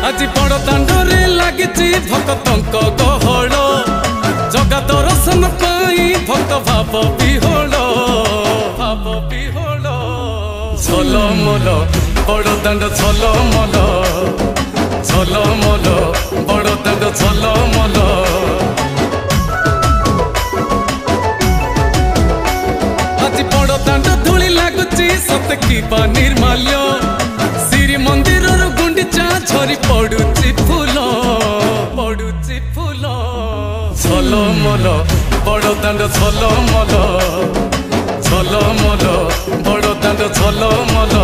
আজি बड़ दांडरे लागिची भक्तंक गहळ जगा दर्शन पाई भक्त भाव विहोल झलमल बड़ दांड झलमल झलमल बड़ दांड झलमल আজি बड़ दांड धूली लागुची सत की निर्माल्य श्री मंदिर गुंडीचा झरी पड़ुची फूल झलमल बड़ दांड झलमल झलमल बड़ दांड झलमल।